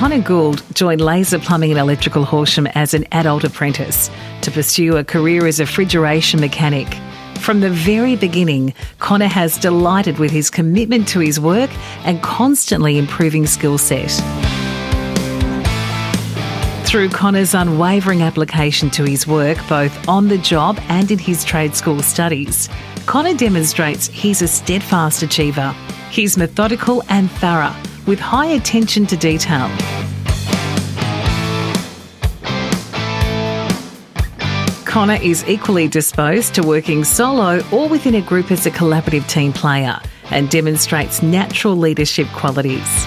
Connor Gould joined Laser Plumbing and Electrical Horsham as an adult apprentice to pursue a career as a refrigeration mechanic. From the very beginning, Connor has delighted with his commitment to his work and constantly improving skill set. Through Connor's unwavering application to his work, both on the job and in his trade school studies, Connor demonstrates he's a steadfast achiever. He's methodical and thorough, with high attention to detail. Connor is equally disposed to working solo or within a group as a collaborative team player and demonstrates natural leadership qualities.